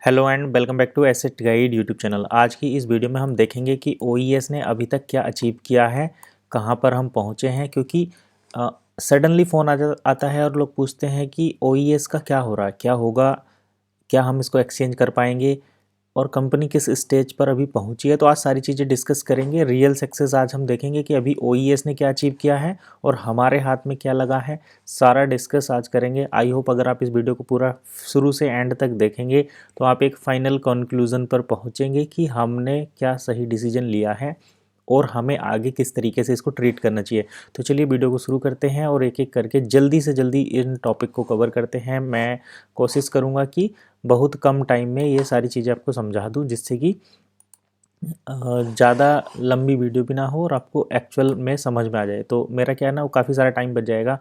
Hello and welcome back to Asset Guide YouTube channel. आज की इस वीडियो में हम देखेंगे कि OES ने अभी तक क्या अचीव किया है, कहां पर हम पहुंचे हैं। क्योंकि सडनली फ़ोन आता है और लोग पूछते हैं कि OES का क्या हो रहा है, क्या होगा, क्या हम इसको एक्सचेंज कर पाएंगे और कंपनी किस स्टेज पर अभी पहुंची है। तो आज सारी चीज़ें डिस्कस करेंगे। रियल सक्सेस आज हम देखेंगे कि अभी OES ने क्या अचीव किया है और हमारे हाथ में क्या लगा है, सारा डिस्कस आज करेंगे। आई होप अगर आप इस वीडियो को पूरा शुरू से एंड तक देखेंगे तो आप एक फाइनल कंक्लूजन पर पहुंचेंगे कि हमने क्या सही डिसीजन लिया है और हमें आगे किस तरीके से इसको ट्रीट करना चाहिए। तो चलिए वीडियो को शुरू करते हैं और एक एक करके जल्दी से जल्दी इन टॉपिक को कवर करते हैं। मैं कोशिश करूँगा कि बहुत कम टाइम में ये सारी चीज़ें आपको समझा दूँ, जिससे कि ज़्यादा लंबी वीडियो भी ना हो और आपको एक्चुअल में समझ में आ जाए। तो मेरा क्या है ना, वो काफ़ी सारा टाइम बच जाएगा।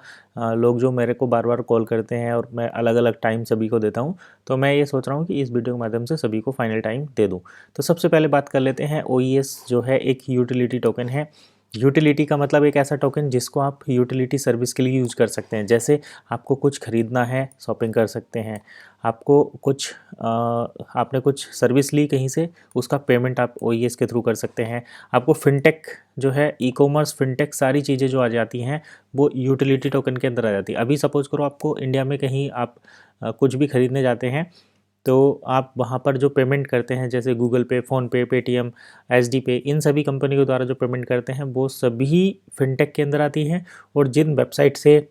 लोग जो मेरे को बार बार कॉल करते हैं और मैं अलग अलग टाइम सभी को देता हूँ, तो मैं ये सोच रहा हूँ कि इस वीडियो के माध्यम से सभी को फाइनल टाइम दे दूँ। तो सबसे पहले बात कर लेते हैं, OES जो है एक यूटिलिटी टोकन है। यूटिलिटी का मतलब एक ऐसा टोकन जिसको आप यूटिलिटी सर्विस के लिए यूज़ कर सकते हैं। जैसे आपको कुछ ख़रीदना है, शॉपिंग कर सकते हैं। आपको कुछ आपने कुछ सर्विस ली कहीं से, उसका पेमेंट आप OES के थ्रू कर सकते हैं। आपको फिनटेक जो है, ई-कॉमर्स, फिनटेक, सारी चीज़ें जो आ जाती हैं वो यूटिलिटी टोकन के अंदर आ जाती है। अभी सपोज़ करो आपको इंडिया में कहीं आप कुछ भी खरीदने जाते हैं, तो आप वहाँ पर जो पेमेंट करते हैं, जैसे गूगल पे, फ़ोनपे, पेटीएम, एचडी पे, इन सभी कंपनी के द्वारा जो पेमेंट करते हैं वो सभी फिनटेक के अंदर आती हैं। और जिन वेबसाइट से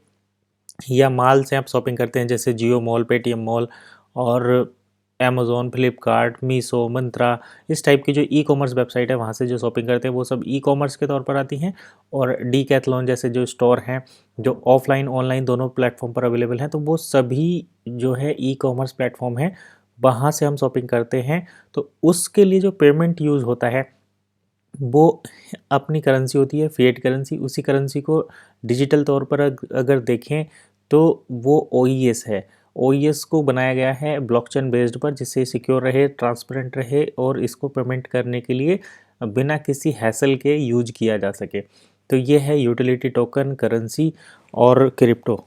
या माल से आप शॉपिंग करते हैं, जैसे जियो मॉल, पेटीएम मॉल और अमेज़ॉन, फ्लिपकार्ट, मीशो, मंत्रा, इस टाइप की जो ई-कॉमर्स वेबसाइट है, वहाँ से जो शॉपिंग करते हैं वो सब ई-कॉमर्स के तौर पर आती हैं। और डीकैथलॉन जैसे जो स्टोर हैं, जो ऑफलाइन ऑनलाइन दोनों प्लेटफॉर्म पर अवेलेबल हैं, तो वो सभी जो है ई-कॉमर्स प्लेटफॉर्म है, वहाँ से हम शॉपिंग करते हैं। तो उसके लिए जो पेमेंट यूज़ होता है वो अपनी करेंसी होती है, फिएट करेंसी। उसी करेंसी को डिजिटल तौर पर अगर देखें तो वो OES है। OES को बनाया गया है ब्लॉकचेन बेस्ड पर, जिससे सिक्योर रहे, ट्रांसपेरेंट रहे और इसको पेमेंट करने के लिए बिना किसी हैसल के यूज किया जा सके। तो ये है यूटिलिटी टोकन, करेंसी और क्रिप्टो।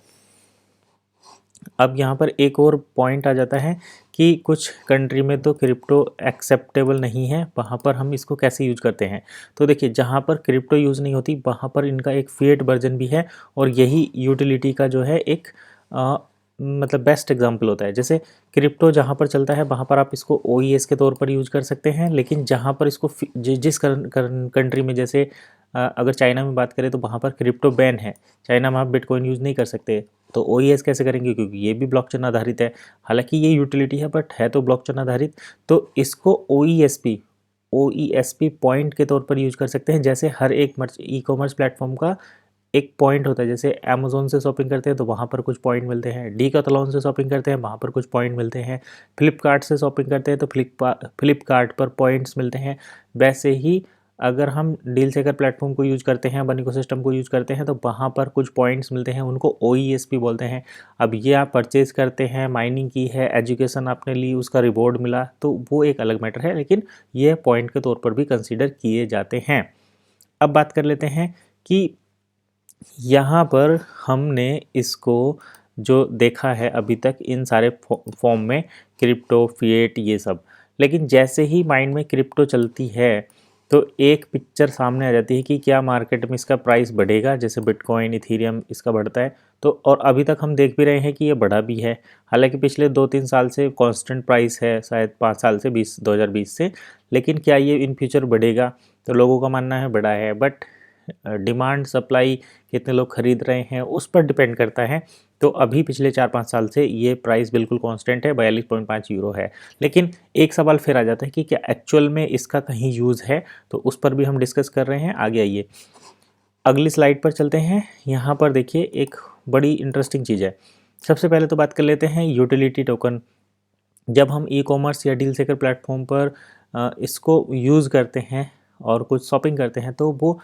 अब यहाँ पर एक और पॉइंट आ जाता है कि कुछ कंट्री में तो क्रिप्टो एक्सेप्टेबल नहीं है, वहाँ पर हम इसको कैसे यूज करते हैं। तो देखिए, जहाँ पर क्रिप्टो यूज़ नहीं होती वहाँ पर इनका एक फिएट वर्जन भी है और यही यूटिलिटी का जो है एक मतलब बेस्ट एग्जांपल होता है। जैसे क्रिप्टो जहाँ पर चलता है वहाँ पर आप इसको OES के तौर पर यूज कर सकते हैं, लेकिन जहाँ पर इसको जिस कंट्री में, जैसे अगर चाइना में बात करें तो वहाँ पर क्रिप्टो बैन है। चाइना में आप बिटकॉइन यूज़ नहीं कर सकते, तो OES कैसे करेंगे, क्योंकि ये भी ब्लॉकचेन आधारित है। हालांकि ये यूटिलिटी है बट है तो ब्लॉकचेन आधारित। तो इसको OESP पॉइंट के तौर पर यूज कर सकते हैं। जैसे हर एक ई-कॉमर्स प्लेटफॉर्म का एक पॉइंट होता है। जैसे अमेज़ॉन से शॉपिंग करते हैं तो वहाँ पर कुछ पॉइंट मिलते हैं, डीकैथलॉन से शॉपिंग करते हैं वहाँ पर कुछ पॉइंट मिलते हैं, फ्लिपकार्ट से शॉपिंग करते हैं तो फ्लिपकार्ट पर पॉइंट्स मिलते हैं। वैसे ही अगर हम डील सेकर प्लेटफॉर्म को यूज़ करते हैं, वन इकोसिस्टम को यूज़ करते हैं, तो वहाँ पर कुछ पॉइंट्स मिलते हैं, उनको OESP बोलते हैं। अब ये आप परचेज़ करते हैं, माइनिंग की है, एजुकेशन आपने ली, उसका रिवॉर्ड मिला, तो वो एक अलग मैटर है, लेकिन ये पॉइंट के तौर पर भी कंसिडर किए जाते हैं। अब बात कर लेते हैं कि यहाँ पर हमने इसको जो देखा है अभी तक इन सारे फॉर्म में, क्रिप्टो, फिएट, ये सब। लेकिन जैसे ही माइंड में क्रिप्टो चलती है तो एक पिक्चर सामने आ जाती है कि क्या मार्केट में इसका प्राइस बढ़ेगा। जैसे बिटकॉइन, इथीरियम इसका बढ़ता है, तो और अभी तक हम देख भी रहे हैं कि ये बढ़ा भी है। हालांकि पिछले 2-3 साल से कांस्टेंट प्राइस है, शायद 5 साल से 2020 से। लेकिन क्या ये इन फ्यूचर बढ़ेगा, तो लोगों का मानना है बढ़ा है, बट डिमांड सप्लाई, कितने लोग खरीद रहे हैं, उस पर डिपेंड करता है। तो अभी पिछले 4-5 साल से ये प्राइस बिल्कुल कांस्टेंट है, 42.5 यूरो है। लेकिन एक सवाल फिर आ जाता है कि क्या एक्चुअल में इसका कहीं यूज़ है, तो उस पर भी हम डिस्कस कर रहे हैं। आगे आइए, अगली स्लाइड पर चलते हैं। यहाँ पर देखिए एक बड़ी इंटरेस्टिंग चीज़ है। सबसे पहले तो बात कर लेते हैं यूटिलिटी टोकन। जब हम ई-कॉमर्स या डील सेकर प्लेटफॉर्म पर इसको यूज़ करते हैं और कुछ शॉपिंग करते हैं, तो वो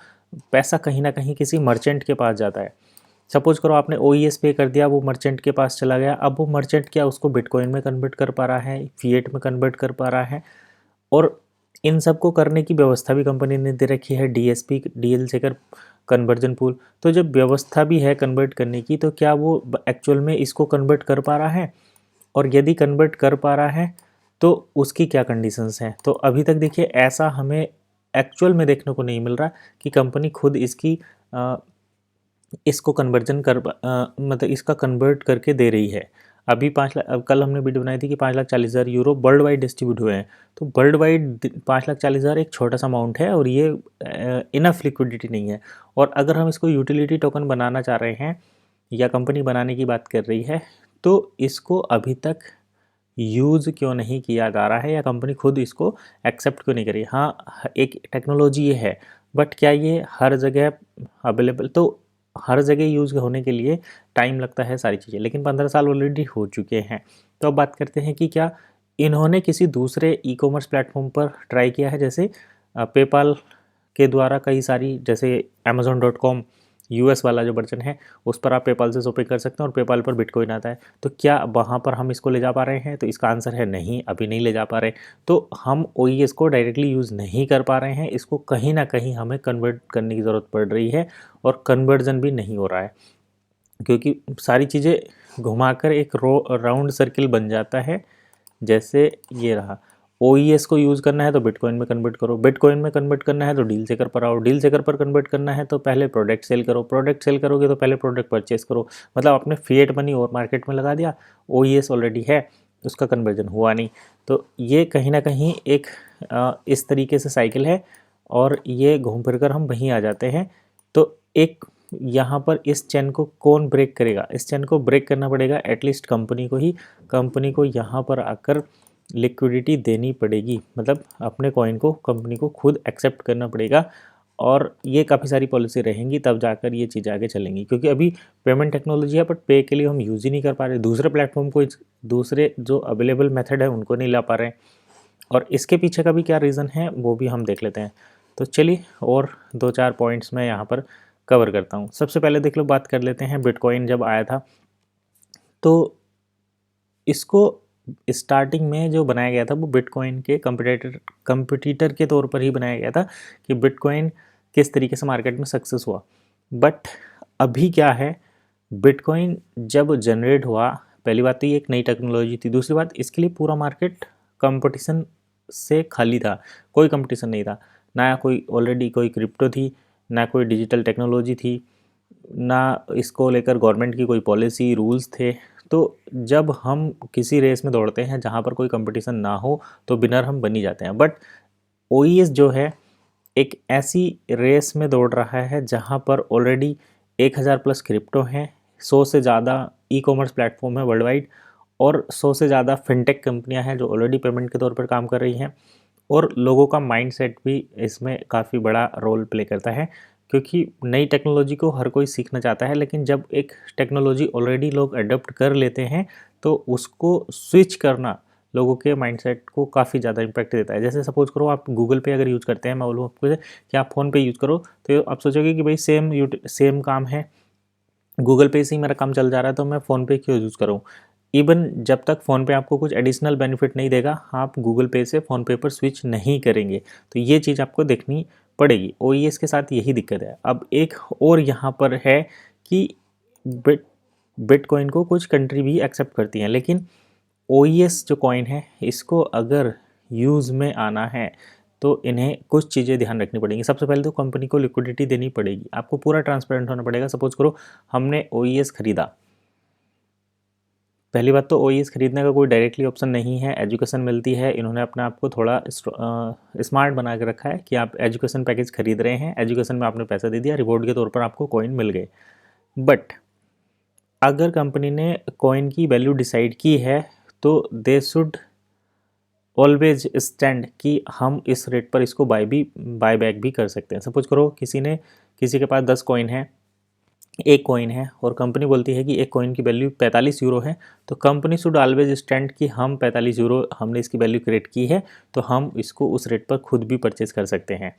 पैसा कहीं ना कहीं किसी मर्चेंट के पास जाता है। सपोज करो आपने OES पे कर दिया, वो मर्चेंट के पास चला गया। अब वो मर्चेंट क्या उसको बिटकॉइन में कन्वर्ट कर पा रहा है, फिएट में कन्वर्ट कर पा रहा है, और इन सब को करने की व्यवस्था भी कंपनी ने दे रखी है, DSP, डीएल सेकर कन्वर्जन पूल। तो जब व्यवस्था भी है कन्वर्ट करने की, तो क्या वो एक्चुअल में इसको कन्वर्ट कर पा रहा है, और यदि कन्वर्ट कर पा रहा है तो उसकी क्या कंडीशंस हैं। तो अभी तक देखिए ऐसा हमें एक्चुअल में देखने को नहीं मिल रहा कि कंपनी खुद इसको कन्वर्जन मतलब इसका कन्वर्ट करके दे रही है। अभी 5 लाख, अब कल हमने वीडियो बनाई थी कि 5,40,000 यूरो वर्ल्ड वाइड डिस्ट्रीब्यूट हुए हैं। तो वर्ल्ड वाइड 5,40,000 एक छोटा सा अमाउंट है और ये इनफ लिक्विडिटी नहीं है। और अगर हम इसको यूटिलिटी टोकन बनाना चाह रहे हैं या कंपनी बनाने की बात कर रही है, तो इसको अभी तक यूज़ क्यों नहीं किया जा रहा है या कंपनी खुद इसको एक्सेप्ट क्यों नहीं करी। हाँ, एक टेक्नोलॉजी ये है, बट क्या ये हर जगह अवेलेबल, तो हर जगह यूज़ होने के लिए टाइम लगता है सारी चीज़ें, लेकिन 15 साल ऑलरेडी हो चुके हैं। तो अब बात करते हैं कि क्या इन्होंने किसी दूसरे ई कॉमर्स प्लेटफॉर्म पर ट्राई किया है, जैसे पेपाल के द्वारा कई सारी, जैसे amazon.com यूएस वाला जो वर्जन है उस पर आप पेपाल से शॉपिंग कर सकते हैं और पेपाल पर बिटकॉइन आता है। तो क्या वहाँ पर हम इसको ले जा पा रहे हैं? तो इसका आंसर है नहीं, अभी नहीं ले जा पा रहे। तो हम ओईएस को डायरेक्टली यूज़ नहीं कर पा रहे हैं, इसको कहीं ना कहीं हमें कन्वर्ट करने की ज़रूरत पड़ रही है और कन्वर्जन भी नहीं हो रहा है, क्योंकि सारी चीज़ें घुमाकर एक राउंड सर्किल बन जाता है। जैसे ये रहा, ओईएस को यूज़ करना है तो बिटकॉइन में कन्वर्ट करो, बिटकॉइन में कन्वर्ट करना है तो डील सेकर पर आओ, डील सेकर पर कन्वर्ट करना है तो पहले प्रोडक्ट सेल करो, प्रोडक्ट सेल करोगे तो पहले प्रोडक्ट परचेस करो। मतलब आपने फिएट मनी और मार्केट में लगा दिया, ओईएस ऑलरेडी है, उसका कन्वर्जन हुआ नहीं। तो ये कहीं ना कहीं एक इस तरीके से साइकिल है और ये घूम फिर कर हम वहीं आ जाते हैं। तो एक यहाँ पर इस चेन को कौन ब्रेक करेगा? इस चेन को ब्रेक करना पड़ेगा एटलीस्ट कंपनी को ही। कंपनी को यहाँ पर आकर लिक्विडिटी देनी पड़ेगी, मतलब अपने कॉइन को कंपनी को खुद एक्सेप्ट करना पड़ेगा और ये काफ़ी सारी पॉलिसी रहेंगी, तब जाकर ये चीज़ें आगे चलेंगी। क्योंकि अभी पेमेंट टेक्नोलॉजी है बट पे के लिए हम यूज़ ही नहीं कर पा रहे, दूसरे प्लेटफॉर्म को, दूसरे जो अवेलेबल मेथड है उनको नहीं ला पा रहे हैं। और इसके पीछे का भी क्या रीज़न है वो भी हम देख लेते हैं। तो चलिए और 2-4 पॉइंट्स मैं यहाँ पर कवर करता हूँ। सबसे पहले देख लो, बात कर लेते हैं बिटकॉइन जब आया था तो इसको स्टार्टिंग में जो बनाया गया था वो बिटकॉइन के कंपटीटर के तौर पर ही बनाया गया था कि बिटकॉइन किस तरीके से मार्केट में सक्सेस हुआ। बट अभी क्या है, बिटकॉइन जब जनरेट हुआ, पहली बात तो ये एक नई टेक्नोलॉजी थी, दूसरी बात इसके लिए पूरा मार्केट कंपटीशन से खाली था, कोई कंपटीशन नहीं था, ना कोई ऑलरेडी कोई क्रिप्टो थी, ना कोई डिजिटल टेक्नोलॉजी थी, ना इसको लेकर गवर्नमेंट की कोई पॉलिसी रूल्स थे। तो जब हम किसी रेस में दौड़ते हैं जहाँ पर कोई कंपटीशन ना हो तो विनर हम बन ही जाते हैं। बट ओईएस जो है एक ऐसी रेस में दौड़ रहा है जहाँ पर ऑलरेडी 1000 प्लस क्रिप्टो हैं, 100 से ज़्यादा ई कॉमर्स प्लेटफॉर्म है वर्ल्ड वाइड और 100 से ज़्यादा फिनटेक कंपनियां हैं जो ऑलरेडी पेमेंट के तौर पर काम कर रही हैं। और लोगों का माइंडसेट भी इसमें काफ़ी बड़ा रोल प्ले करता है, क्योंकि नई टेक्नोलॉजी को हर कोई सीखना चाहता है, लेकिन जब एक टेक्नोलॉजी ऑलरेडी लोग अडॉप्ट कर लेते हैं तो उसको स्विच करना लोगों के माइंडसेट को काफ़ी ज़्यादा इम्पैक्ट देता है। जैसे सपोज करो आप गूगल पे अगर यूज़ करते हैं, मैं बोलूँ आपको कि आप फ़ोन पे यूज़ करो, तो आप सोचोगे कि भाई सेम काम है, गूगल पे से ही मेरा काम चल जा रहा है तो मैं फ़ोन पे क्यों यूज़ करूँ। इवन जब तक फ़ोन पे आपको कुछ एडिशनल बेनिफिट नहीं देगा, आप गूगल पे से फ़ोन पे पर स्विच नहीं करेंगे। तो ये चीज़ आपको देखनी पड़ेगी। ओईएस के साथ यही दिक्कत है। अब एक और यहाँ पर है कि बिटकॉइन को कुछ कंट्री भी एक्सेप्ट करती हैं, लेकिन ओईएस जो कॉइन है इसको अगर यूज़ में आना है तो इन्हें कुछ चीज़ें ध्यान रखनी पड़ेंगी। सबसे पहले तो कंपनी को लिक्विडिटी देनी पड़ेगी, आपको पूरा ट्रांसपेरेंट होना पड़ेगा। सपोज करो हमने ओईएस खरीदा, पहली बात तो ओईएस खरीदने का कोई डायरेक्टली ऑप्शन नहीं है, एजुकेशन मिलती है। इन्होंने अपने आप को थोड़ा स्मार्ट बना के रखा है कि आप एजुकेशन पैकेज खरीद रहे हैं, एजुकेशन में आपने पैसा दे दिया, रिवॉर्ड के तौर पर आपको कॉइन मिल गए। बट अगर कंपनी ने कॉइन की वैल्यू डिसाइड की है तो दे शुड ऑलवेज स्टैंड कि हम इस रेट पर इसको बाय बैक भी कर सकते हैं। सपोज करो किसी के पास 10 कॉइन है, एक कॉइन है और कंपनी बोलती है कि एक कॉइन की वैल्यू 45 यूरो है, तो कंपनी शुड ऑलवेज स्टैंड कि हम 45 यूरो हमने इसकी वैल्यू क्रिएट की है तो हम इसको उस रेट पर खुद भी परचेज कर सकते हैं।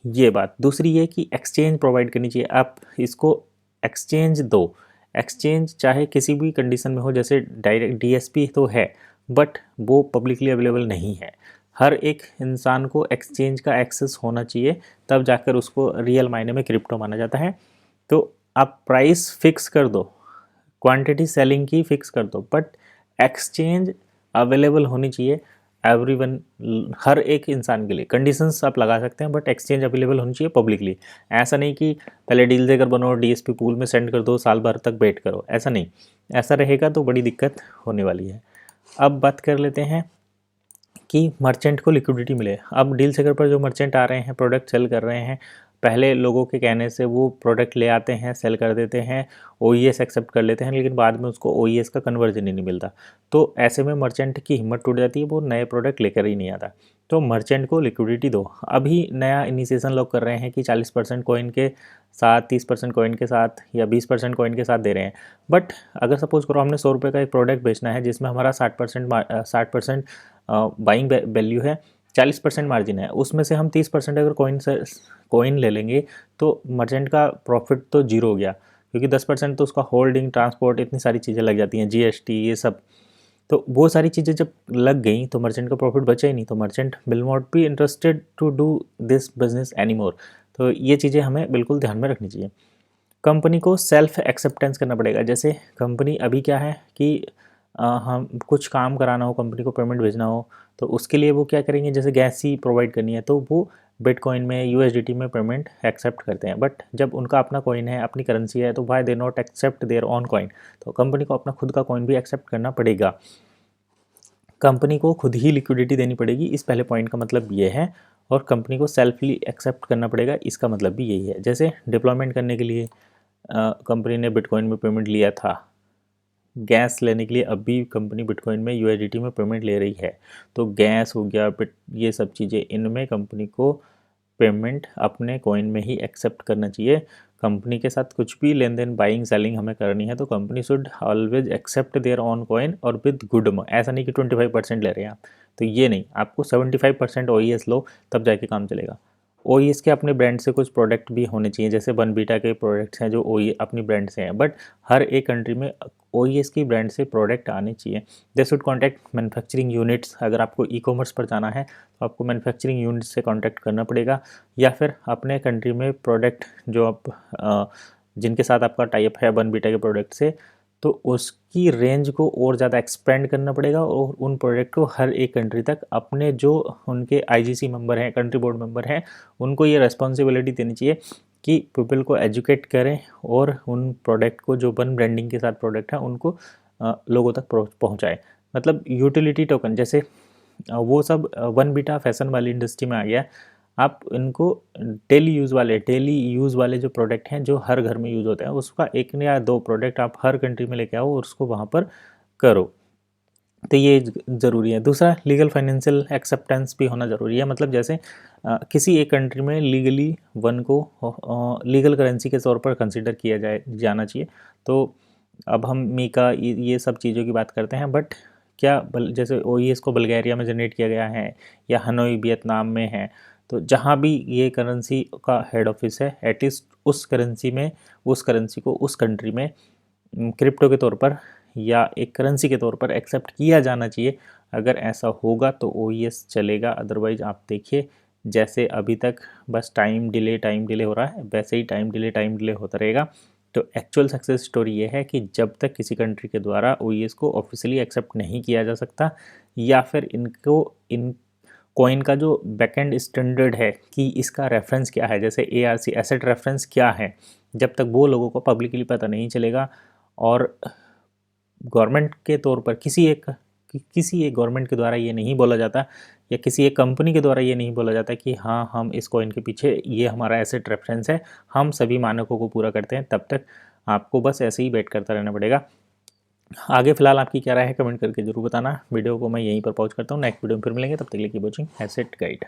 ये बात। दूसरी ये कि एक्सचेंज प्रोवाइड करनी चाहिए, आप इसको एक्सचेंज दो। एक्सचेंज चाहे किसी भी कंडीशन में हो, जैसे डायरेक्ट डीएसपी तो है बट वो पब्लिकली अवेलेबल नहीं है। हर एक इंसान को एक्सचेंज का एक्सेस होना चाहिए, तब जाकर उसको रियल मायने में क्रिप्टो माना जाता है। तो आप प्राइस फिक्स कर दो, क्वांटिटी सेलिंग की फिक्स कर दो, बट एक्सचेंज अवेलेबल होनी चाहिए एवरीवन, हर एक इंसान के लिए। कंडीशंस आप लगा सकते हैं बट एक्सचेंज अवेलेबल होनी चाहिए पब्लिकली। ऐसा नहीं कि पहले डील देकर बनो, डीएसपी पूल में सेंड कर दो, साल भर तक वेट करो, ऐसा नहीं। ऐसा रहेगा तो बड़ी दिक्कत होने वाली है। अब बात कर लेते हैं कि मर्चेंट को लिक्विडिटी मिले। अब डील सेकर पर जो मर्चेंट आ रहे हैं, प्रोडक्ट सेल कर रहे हैं, पहले लोगों के कहने से वो प्रोडक्ट ले आते हैं, सेल कर देते हैं, ओईएस एक्सेप्ट कर लेते हैं, लेकिन बाद में उसको ओईएस का कन्वर्जन ही नहीं मिलता। तो ऐसे में मर्चेंट की हिम्मत टूट जाती है, वो नए प्रोडक्ट लेकर ही नहीं आता। तो मर्चेंट को लिक्विडिटी दो। अभी नया इनिशिएशन लोग कर रहे हैं कि 40% कॉइन के साथ, 30% कॉइन के साथ या 20% कॉइन के साथ दे रहे हैं। बट अगर सपोज करो हमने 100 रुपये का एक प्रोडक्ट बेचना है जिसमें हमारा 60% बाइंग वैल्यू है, 40% मार्जिन है, उसमें से हम 30% अगर कॉइन ले लेंगे तो मर्चेंट का प्रॉफिट तो जीरो हो गया, क्योंकि 10% तो उसका होल्डिंग, ट्रांसपोर्ट, इतनी सारी चीज़ें लग जाती हैं, जीएसटी, ये सब। तो वो सारी चीज़ें जब लग गई तो मर्चेंट का प्रॉफिट बचा ही नहीं, तो merchant will not be interested to do this business any more. तो ये चीज़ें हमें बिल्कुल ध्यान में रखनी चाहिए। कंपनी को सेल्फ एक्सेप्टेंस करना पड़ेगा। जैसे कंपनी अभी क्या है कि हम कुछ काम कराना हो, कंपनी को पेमेंट भेजना हो, तो उसके लिए वो क्या करेंगे, जैसे गैस ही प्रोवाइड करनी है तो वो बिटकॉइन में, यूएसडीटी में पेमेंट एक्सेप्ट करते हैं। बट जब उनका अपना कॉइन है, अपनी करेंसी है, तो why they not accept their own coin. तो कंपनी को अपना खुद का कॉइन भी एक्सेप्ट करना पड़ेगा। कंपनी को खुद ही लिक्विडिटी देनी पड़ेगी, इस पहले पॉइंट का मतलब ये है। और कंपनी को सेल्फली एक्सेप्ट करना पड़ेगा, इसका मतलब भी यही है। जैसे डिप्लॉयमेंट करने के लिए कंपनी ने बिटकॉइन में पेमेंट लिया था, गैस लेने के लिए अब भी कंपनी बिटकॉइन में, यूएसडीटी में पेमेंट ले रही है। तो गैस हो गया, ये सब चीज़ें, इनमें कंपनी को पेमेंट अपने कॉइन में ही एक्सेप्ट करना चाहिए। कंपनी के साथ कुछ भी लेन देन, बाइंग सेलिंग हमें करनी है तो company should always accept their own coin और विद गुड अमाउंट। ऐसा नहीं कि 25% ले रहे हैं आप, तो ये नहीं, आपको 75% ओईएस लो, तब जाके काम चलेगा। ओईएस के अपने ब्रांड से कुछ प्रोडक्ट भी होने चाहिए, जैसे बनबीटा के प्रोडक्ट्स हैं जो ओई अपनी ब्रांड से हैं, बट हर एक कंट्री में ओईएस की ब्रांड से प्रोडक्ट आने चाहिए। They should contact manufacturing units. अगर आपको ई कॉमर्स पर जाना है तो आपको मैन्युफैक्चरिंग यूनिट्स से कॉन्टैक्ट करना पड़ेगा, या फिर अपने कंट्री में प्रोडक्ट जो आप जिनके साथ आपका टाइप है बनबीटा के प्रोडक्ट से, तो उसकी रेंज को और ज़्यादा एक्सपेंड करना पड़ेगा और उन प्रोडक्ट को हर एक कंट्री तक, अपने जो उनके आईजीसी मेंबर हैं, कंट्री बोर्ड मेंबर हैं, उनको ये रिस्पॉन्सिबिलिटी देनी चाहिए कि पीपल को एजुकेट करें और उन प्रोडक्ट को, जो वन ब्रांडिंग के साथ प्रोडक्ट है, उनको लोगों तक पहुँचाए। मतलब यूटिलिटी टोकन, जैसे वो सब वन बीटा फैशन वाली इंडस्ट्री में आ गया। आप इनको डेली यूज़ वाले जो प्रोडक्ट हैं, जो हर घर में यूज़ होते हैं, उसका 1 या 2 प्रोडक्ट आप हर कंट्री में लेके आओ और उसको वहाँ पर करो। तो ये ज़रूरी है। दूसरा, लीगल फाइनेंशियल एक्सेप्टेंस भी होना ज़रूरी है। मतलब जैसे किसी एक कंट्री में लीगली वन को लीगल करेंसी के तौर पर कंसिडर किया जाना चाहिए। तो अब हम मीका, ये सब चीज़ों की बात करते हैं, बट क्या जैसे ओईएस को बल्गेरिया में जनरेट किया गया है या हनोई वियतनाम में है, तो जहाँ भी ये करेंसी का हेड ऑफिस है, एटलीस्ट उस करेंसी में, उस करेंसी को उस कंट्री में क्रिप्टो के तौर पर या एक करेंसी के तौर पर एक्सेप्ट किया जाना चाहिए। अगर ऐसा होगा तो ओईएस चलेगा, अदरवाइज आप देखिए जैसे अभी तक बस टाइम डिले हो रहा है, वैसे ही टाइम डिले होता रहेगा। तो एक्चुअल सक्सेस स्टोरी ये है कि जब तक किसी कंट्री के द्वारा ओईएस को ऑफिशियली एक्सेप्ट नहीं किया जा सकता, या फिर इन कॉइन का जो बैकएंड स्टैंडर्ड है कि इसका रेफरेंस क्या है, जैसे एआरसी, एसेट रेफरेंस क्या है, जब तक वो लोगों को पब्लिकली पता नहीं चलेगा और गवर्नमेंट के तौर पर किसी एक गवर्नमेंट के द्वारा ये नहीं बोला जाता, या किसी एक कंपनी के द्वारा ये नहीं बोला जाता कि हाँ, हम इस कॉइन के पीछे, ये हमारा एसेट रेफरेंस है, हम सभी मानकों को पूरा करते हैं, तब तक आपको बस ऐसे ही वेट करता रहना पड़ेगा। आगे फिलहाल आपकी क्या राय है, कमेंट करके जरूर बताना। वीडियो को मैं यहीं पर पॉज करता हूँ, नेक्स्ट वीडियो में फिर मिलेंगे, तब तक के लिए कीप वॉचिंग एसेट गाइड।